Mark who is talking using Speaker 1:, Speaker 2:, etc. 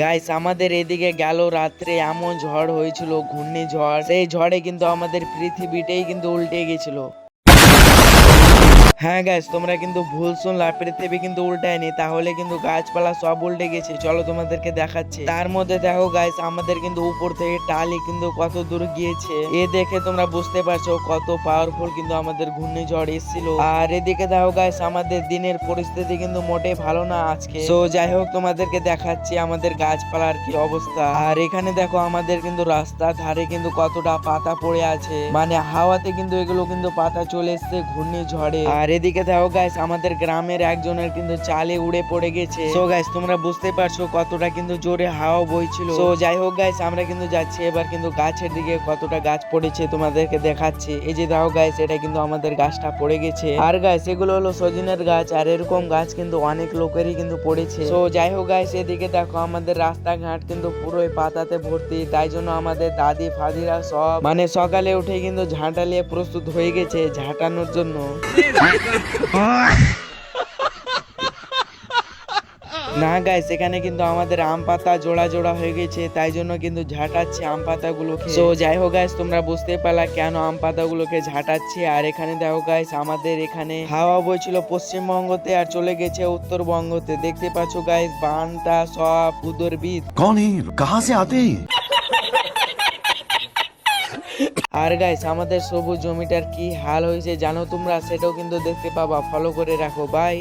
Speaker 1: Guys আমাদের এদিকে গেল রাত্রে এমন ঝড় হয়েছিল, ঘূর্ণিঝড়। সেই ঝড়ে কিন্তু আমাদের পৃথিবীটাই কিন্তু উল্টে গেছিল। হ্যাঁ গাইস, তোমরা কিন্তু ভুল শুনলা, পৃথিবী কিন্তু উল্টায়নি, তাহলে কিন্তু গাছপালা সব উল্টে গেছে। চলো তোমাদেরকে দেখাচ্ছি। তার মধ্যে দেখো গাইস, আমাদের কিন্তু উপর থেকে টালি কিন্তু কত দূর গিয়েছে। এ দেখে তোমরা বুঝতে পারছো কত পাওয়ারফুল কিন্তু আমাদের ঘূর্ণিঝড় এসেছিল। আর এদিকে দেখো গাইস, আমাদের দিনের পরিস্থিতি কিন্তু মোটেই ভালো না আজকে। তো যাই হোক, তোমাদেরকে দেখাচ্ছি আমাদের গাছপালার কি অবস্থা। আর এখানে দেখো আমাদের কিন্তু রাস্তার ধারে কিন্তু কতটা পাতা পড়ে আছে, মানে হাওয়াতে কিন্তু এগুলো কিন্তু পাতা চলে এসছে ঘূর্ণিঝড়ে। আর এদিকে দেখো গাইস, আমাদের গ্রামের একজনের কিন্তু চালে উড়ে পড়ে গেছে। সো গাইস, তোমরা বুঝতে পারছো কতটা কিন্তু জোরে হাওয়া বইছিল। সো যাই হোক গাইস, আমরা কিন্তু যাচ্ছি এবার কিন্তু গাছের দিকে। কতটা গাছ পড়েছে তোমাদেরকে দেখাচ্ছি। এই যে দেখো গাইস, এটা কিন্তু আমাদের গাছটা পড়ে গেছে। আর গাইস, এগুলো হলো সজিনের গাছ, আর এরকম গাছ কিন্তু অনেক লোকেরই কিন্তু পড়েছে। সো যাই হোক গাইস, এদিকে দেখো আমাদের রাস্তাঘাট কিন্তু পুরোই পাতাতে ভর্তি। তাই জন্য আমাদের দাদি ফাদিরা সব মানে সকালে উঠে কিন্তু ঝাঁটা নিয়ে প্রস্তুত হয়ে গেছে ঝাঁটানোর জন্য। না গাইস, এখানে কিন্তু আমাদের আম পাতা জোড়া জোড়া হয়ে গেছে, তাই জন্য কিন্তু ঝাঁটাচ্ছে আম পাতাগুলোকে। তো যাই হোক গাইস, তোমরা বুঝতে পারলা কেন আম পাতাগুলোকে ঝাঁটাচ্ছি। আর এখানে দেখো গাইস, আমাদের এখানে হাওয়া বইছিল পশ্চিমবঙ্গতে আর চলে গেছে উত্তরবঙ্গতে। দেখতে পাচ্ছ গাইস, বানটা সব উদরবিদ।
Speaker 2: कौन है ये? कहाँ से आते हैं ये?
Speaker 1: আর গাইস, আমাদের সবুজ জমিটার কি হাল হয়েছে জানো তোমরা, সেটাও কিন্তু দেখতে পাবা। ফলো করে রাখো। বাই।